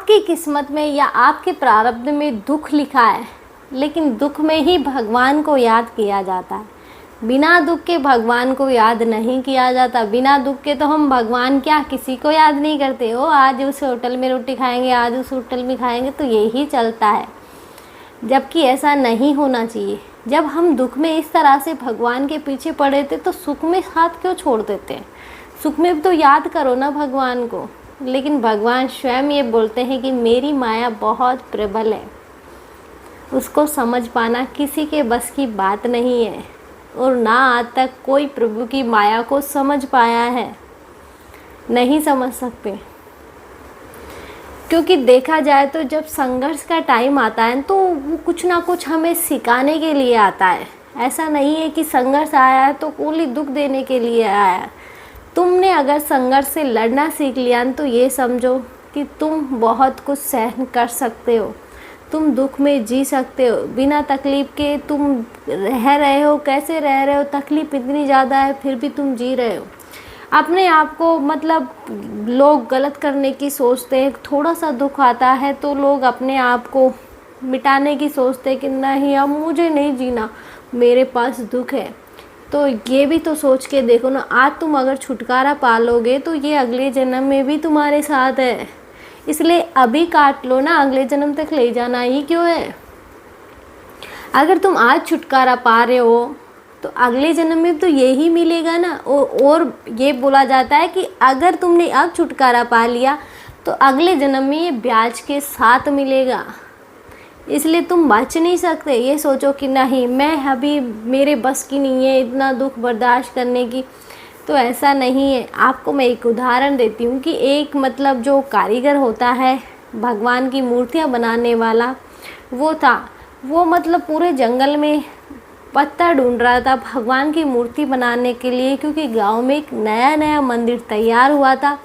आपकी किस्मत में या आपके प्रारब्ध में दुख लिखा है, लेकिन दुख में ही भगवान को याद किया जाता है। बिना दुख के भगवान को याद नहीं किया जाता। बिना दुख के तो हम भगवान क्या किसी को याद नहीं करते। ओ आज उस होटल में रोटी खाएंगे, आज उस होटल में खाएंगे, तो यही चलता है, जबकि ऐसा नहीं होना चाहिए। जब हम दुख में इस तरह से भगवान के पीछे पड़े थे तो सुख में हाथ क्यों छोड़ देते हैं? सुख में तो याद करो ना भगवान को। लेकिन भगवान स्वयं ये बोलते हैं कि मेरी माया बहुत प्रबल है, उसको समझ पाना किसी के बस की बात नहीं है, और ना आज तक कोई प्रभु की माया को समझ पाया है, नहीं समझ सकते। क्योंकि देखा जाए तो जब संघर्ष का टाइम आता है तो वो कुछ ना कुछ हमें सिखाने के लिए आता है। ऐसा नहीं है कि संघर्ष आया है तो कोई दुख देने के लिए आया है। तुमने अगर संघर्ष से लड़ना सीख लिया तो ये समझो कि तुम बहुत कुछ सहन कर सकते हो, तुम दुख में जी सकते हो बिना तकलीफ़ के। तुम रह रहे हो, कैसे रह रहे हो, तकलीफ़ इतनी ज़्यादा है फिर भी तुम जी रहे हो। अपने आप को मतलब लोग गलत करने की सोचते हैं। थोड़ा सा दुख आता है तो लोग अपने आप को मिटाने की सोचते हैं कि नहीं अब मुझे नहीं जीना, मेरे पास दुख है। तो ये भी तो सोच के देखो ना, आज तुम अगर छुटकारा पा लोगे तो ये अगले जन्म में भी तुम्हारे साथ है। इसलिए अभी काट लो ना, अगले जन्म तक ले जाना ही क्यों है। अगर तुम आज छुटकारा पा रहे हो तो अगले जन्म में तो यही मिलेगा ना। और ये बोला जाता है कि अगर तुमने अब छुटकारा पा लिया तो अगले जन्म में ये ब्याज के साथ मिलेगा। इसलिए तुम बच नहीं सकते। ये सोचो कि नहीं मैं अभी मेरे बस की नहीं है इतना दुख बर्दाश्त करने की, तो ऐसा नहीं है। आपको मैं एक उदाहरण देती हूँ कि एक मतलब जो कारीगर होता है, भगवान की मूर्तियाँ बनाने वाला, वो था, वो मतलब पूरे जंगल में पत्थर ढूंढ रहा था भगवान की मूर्ति बनाने के लिए, क्योंकि गांव में एक नया मंदिर तैयार हुआ था।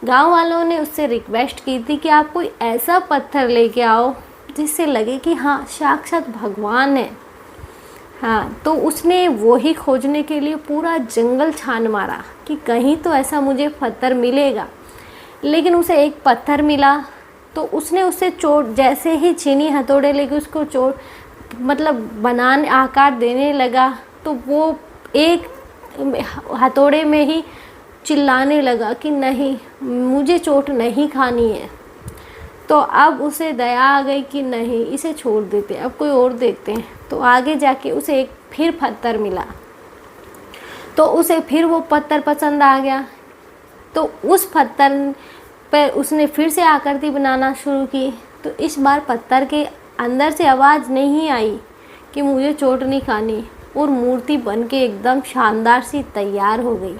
गांव वालों ने उससे रिक्वेस्ट की थी कि आप कोई ऐसा पत्थर लेके आओ जिससे लगे कि हाँ साक्षात भगवान है। हाँ, तो उसने वो ही खोजने के लिए पूरा जंगल छान मारा कि कहीं तो ऐसा मुझे पत्थर मिलेगा। लेकिन उसे एक पत्थर मिला तो उसने उससे चोट, जैसे ही छीनी हथौड़े लेके उसको चोट मतलब बनाने आकार देने लगा, तो वो एक हथौड़े में ही चिल्लाने लगा कि नहीं मुझे चोट नहीं खानी है। तो अब उसे दया आ गई कि नहीं इसे छोड़ देते, अब कोई और देखते हैं। तो आगे जाके उसे एक फिर पत्थर मिला, तो उसे फिर वो पत्थर पसंद आ गया। तो उस पत्थर पर उसने फिर से आकृति बनाना शुरू की। तो इस बार पत्थर के अंदर से आवाज़ नहीं आई कि मुझे चोट नहीं खानी, और मूर्ति बन के एकदम शानदार सी तैयार हो गई।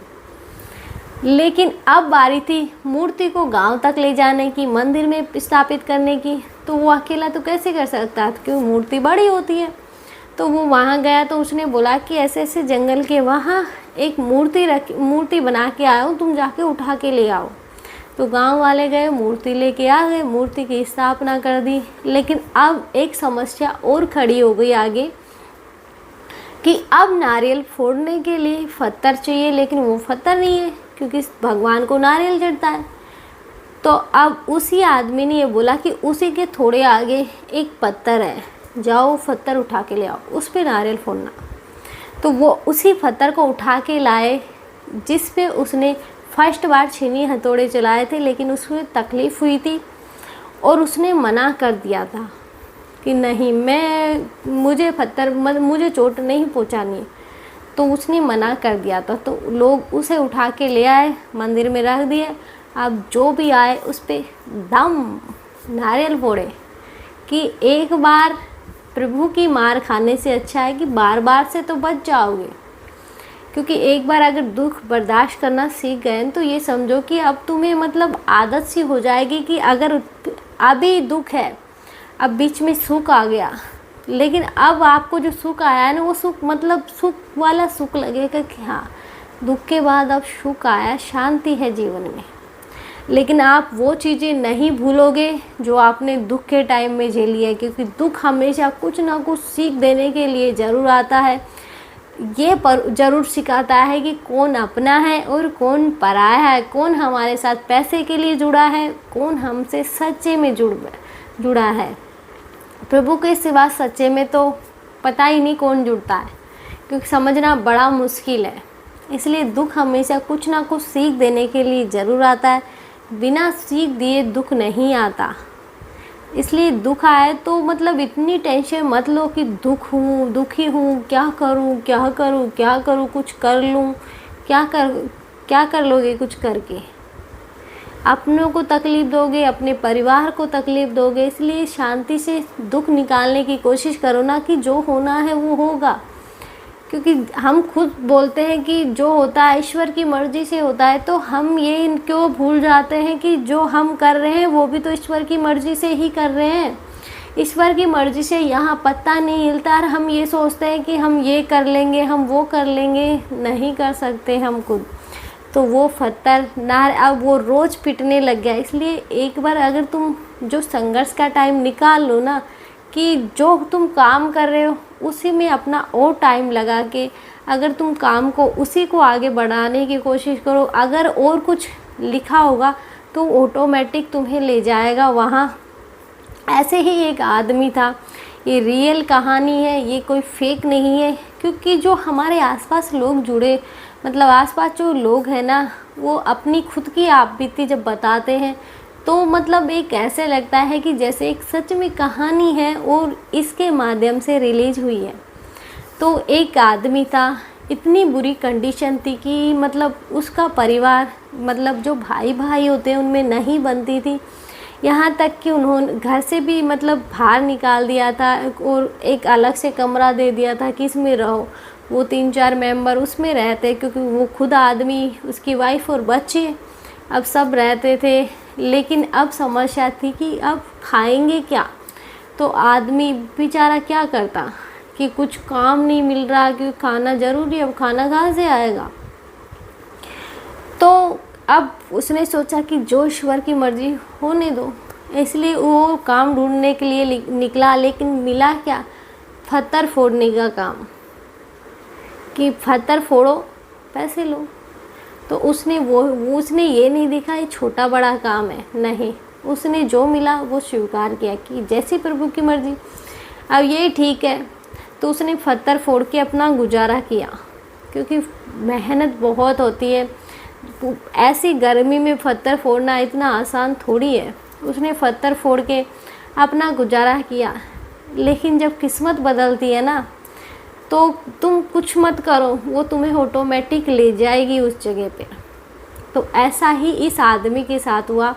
लेकिन अब बारी थी मूर्ति को गांव तक ले जाने की, मंदिर में स्थापित करने की। तो वो अकेला तो कैसे कर सकता था क्योंकि मूर्ति बड़ी होती है। तो वो वहाँ गया तो उसने बोला कि ऐसे ऐसे जंगल के वहाँ एक मूर्ति बना के आया हूँ, तुम जाके उठा के ले आओ। तो गांव वाले गए, मूर्ति लेके आ गए, मूर्ति की स्थापना कर दी। लेकिन अब एक समस्या और खड़ी हो गई आगे कि अब नारियल फोड़ने के लिए पत्थर चाहिए, लेकिन वो पत्थर नहीं है क्योंकि भगवान को नारियल चढ़ता है। तो अब उसी आदमी ने ये बोला कि उसी के थोड़े आगे एक पत्थर है, जाओ पत्थर उठा के ले आओ, उस पर नारियल फोड़ना। तो वो उसी पत्थर को उठा के लाए जिस पे उसने फर्स्ट बार छीनी हथौड़े चलाए थे, लेकिन उसमें तकलीफ़ हुई थी और उसने मना कर दिया था कि नहीं मुझे चोट नहीं पहुंचानी है। तो उसने मना कर दिया था। तो लोग उसे उठा के ले आए, मंदिर में रख दिए। अब जो भी आए उस पर दम नारियल फोड़े कि एक बार प्रभु की मार खाने से अच्छा है कि बार बार से तो बच जाओगे। क्योंकि एक बार अगर दुख बर्दाश्त करना सीख गए तो ये समझो कि अब तुम्हें मतलब आदत सी हो जाएगी कि अगर अभी दुख है, अब बीच में सुख आ गया, लेकिन अब आपको जो सुख आया है ना वो सुख मतलब सुख वाला सुख लगेगा कि हाँ दुख के बाद अब सुख आया, शांति है जीवन में। लेकिन आप वो चीज़ें नहीं भूलोगे जो आपने दुख के टाइम में झेली है, क्योंकि दुख हमेशा कुछ ना कुछ सीख देने के लिए ज़रूर आता है। ये पर ज़रूर सिखाता है कि कौन अपना है और कौन पराया है, कौन हमारे साथ पैसे के लिए जुड़ा है, कौन हमसे सच्चे में जुड़ा है। प्रभु के सिवा सच्चे में तो पता ही नहीं कौन जुड़ता है, क्योंकि समझना बड़ा मुश्किल है। इसलिए दुख हमेशा कुछ ना कुछ सीख देने के लिए ज़रूर आता है, बिना सीख दिए दुख नहीं आता। इसलिए दुख आए तो मतलब इतनी टेंशन मत लो कि दुखी हूँ, क्या करूँ, कुछ कर लूँ, क्या कर लोगे कुछ करके? अपनों को तकलीफ़ दोगे, अपने परिवार को तकलीफ़ दोगे। इसलिए शांति से दुख निकालने की कोशिश करो ना, कि जो होना है वो होगा। क्योंकि हम खुद बोलते हैं कि जो होता है ईश्वर की मर्ज़ी से होता है, तो हम ये क्यों भूल जाते हैं कि जो हम कर रहे हैं वो भी तो ईश्वर की मर्ज़ी से ही कर रहे हैं। ईश्वर की मर्ज़ी से यहाँ पत्ता नहीं हिलता और हम ये सोचते हैं कि हम ये कर लेंगे, हम वो कर लेंगे। नहीं कर सकते हम खुद। तो वो पत्थर ना अब वो रोज़ पिटने लग गया। इसलिए एक बार अगर तुम जो संघर्ष का टाइम निकाल लो ना, कि जो तुम काम कर रहे हो उसी में अपना और टाइम लगा के अगर तुम काम को उसी को आगे बढ़ाने की कोशिश करो, अगर और कुछ लिखा होगा तो ऑटोमेटिक तुम्हें ले जाएगा वहाँ। ऐसे ही एक आदमी था, ये रियल कहानी है, ये कोई फेक नहीं है। क्योंकि जो हमारे आसपास लोग जुड़े, मतलब आसपास जो लोग हैं ना, वो अपनी खुद की आप बीती जब बताते हैं तो मतलब एक ऐसे लगता है कि जैसे एक सच में कहानी है और इसके माध्यम से रिलीज हुई है। तो एक आदमी था, इतनी बुरी कंडीशन थी कि मतलब उसका परिवार, मतलब जो भाई भाई होते हैं उनमें नहीं बनती थी। यहाँ तक कि उन्होंने घर से भी मतलब बाहर निकाल दिया था और एक अलग से कमरा दे दिया था कि इसमें रहो। वो 3-4 मेंबर उसमें रहते, क्योंकि वो खुद आदमी, उसकी वाइफ और बच्चे अब सब रहते थे। लेकिन अब समस्या थी कि अब खाएंगे क्या? तो आदमी बेचारा क्या करता कि कुछ काम नहीं मिल रहा, क्योंकि खाना ज़रूरी है, अब खाना कहाँ से आएगा? तो अब उसने सोचा कि जो ईश्वर की मर्ज़ी होने दो। इसलिए वो काम ढूंढने के लिए निकला, लेकिन मिला क्या? पत्थर फोड़ने का काम, कि पत्थर फोड़ो पैसे लो। तो उसने ये नहीं देखा ये छोटा बड़ा काम है, नहीं, उसने जो मिला वो स्वीकार किया कि जैसी प्रभु की मर्ज़ी, अब ये ठीक है। तो उसने पत्थर फोड़ के अपना गुजारा किया, क्योंकि मेहनत बहुत होती है। ऐसी गर्मी में पत्थर फोड़ना इतना आसान थोड़ी है। उसने पत्थर फोड़ के अपना गुजारा किया। लेकिन जब किस्मत बदलती है ना, तो तुम कुछ मत करो, वो तुम्हें ऑटोमेटिक ले जाएगी उस जगह पे। तो ऐसा ही इस आदमी के साथ हुआ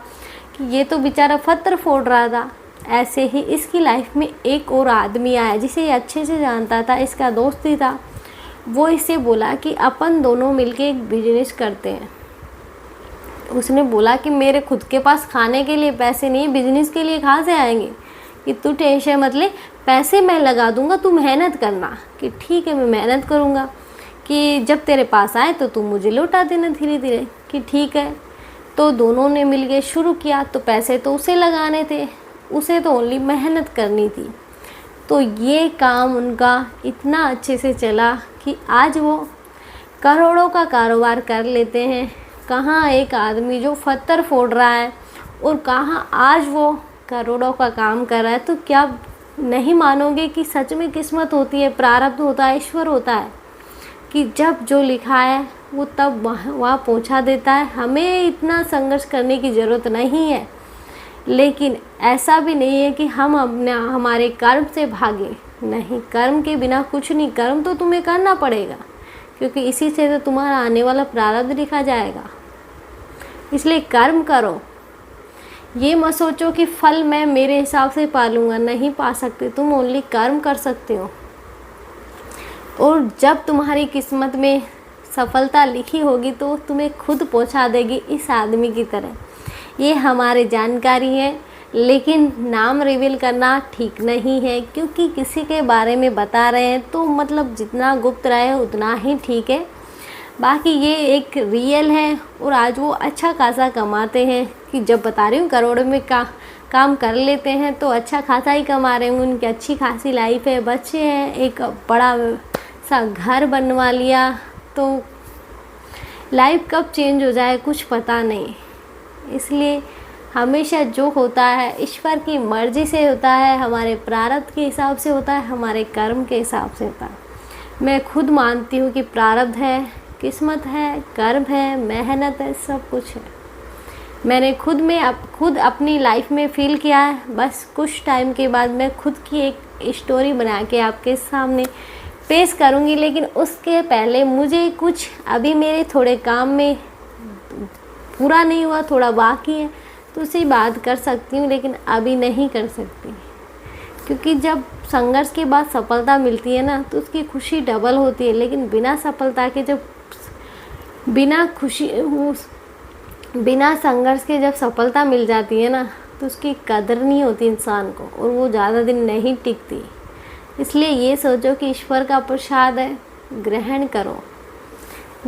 कि ये तो बेचारा पत्थर फोड़ रहा था। ऐसे ही इसकी लाइफ में एक और आदमी आया जिसे ये अच्छे से जानता था, इसका दोस्त ही था। वो इससे बोला कि अपन दोनों मिलके एक बिजनेस करते हैं। उसने बोला कि मेरे खुद के पास खाने के लिए पैसे नहीं, बिजनेस के लिए कहाँ से आएंगे? कि तू टेंशन मत ले, पैसे मैं लगा दूंगा, तू मेहनत करना। कि ठीक है, मैं मेहनत करूंगा, कि जब तेरे पास आए तो तू मुझे लौटा देना धीरे धीरे। कि ठीक है। तो दोनों ने मिलके शुरू किया। तो पैसे तो उसे लगाने थे, उसे तो ओनली मेहनत करनी थी। तो ये काम उनका इतना अच्छे से चला कि आज वो करोड़ों का कारोबार कर लेते हैं। कहाँ एक आदमी जो पत्थर फोड़ रहा है और कहाँ आज वो करोड़ों का काम कर रहा है। तो क्या नहीं मानोगे कि सच में किस्मत होती है, प्रारब्ध होता है, ईश्वर होता है, कि जब जो लिखा है वो तब वहाँ पहुँचा देता है। हमें इतना संघर्ष करने की ज़रूरत नहीं है। लेकिन ऐसा भी नहीं है कि हम हमारे कर्म से भागे, नहीं, कर्म के बिना कुछ नहीं। कर्म तो तुम्हें करना पड़ेगा, क्योंकि इसी से तो तुम्हारा आने वाला प्रारब्ध लिखा जाएगा। इसलिए कर्म करो। ये मत सोचो कि फल मैं मेरे हिसाब से पालूंगा, नहीं पा सकते। तुम ओनली कर्म कर सकते हो। और जब तुम्हारी किस्मत में सफलता लिखी होगी तो तुम्हें खुद पहुंचा देगी, इस आदमी की तरह। ये हमारे जानकारी है, लेकिन नाम रिवील करना ठीक नहीं है, क्योंकि किसी के बारे में बता रहे हैं तो मतलब जितना गुप्त रहे उतना ही ठीक है। बाकी ये एक रियल है और आज वो अच्छा खासा कमाते हैं, कि जब बता रही हूँ करोड़ों में काम कर लेते हैं तो अच्छा खासा ही कमा रहे होंगे। उनकी अच्छी खासी लाइफ है, बच्चे हैं, एक बड़ा सा घर बनवा लिया तो लाइफ कब चेंज हो जाए कुछ पता नहीं। इसलिए हमेशा जो होता है ईश्वर की मर्ज़ी से होता है, हमारे प्रारब्ध के हिसाब से होता है, हमारे कर्म के हिसाब से होता है। मैं खुद मानती हूँ कि प्रारब्ध है, किस्मत है, कर्म है, मेहनत है, सब कुछ है। मैंने खुद अपनी लाइफ में फील किया है। बस कुछ टाइम के बाद मैं खुद की एक स्टोरी बना के आपके सामने पेश करूँगी, लेकिन उसके पहले मुझे कुछ अभी मेरे थोड़े काम में पूरा नहीं हुआ, थोड़ा बाकी है, तो उसे बात कर सकती हूँ, लेकिन अभी नहीं कर सकती। क्योंकि जब संघर्ष के बाद सफलता मिलती है ना तो उसकी खुशी डबल होती है, लेकिन बिना सफलता के जब बिना संघर्ष के जब सफलता मिल जाती है ना तो उसकी कदर नहीं होती इंसान को, और वो ज़्यादा दिन नहीं टिकती। इसलिए ये सोचो कि ईश्वर का प्रसाद है, ग्रहण करो।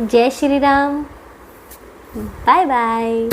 जय श्री राम, बाय बाय।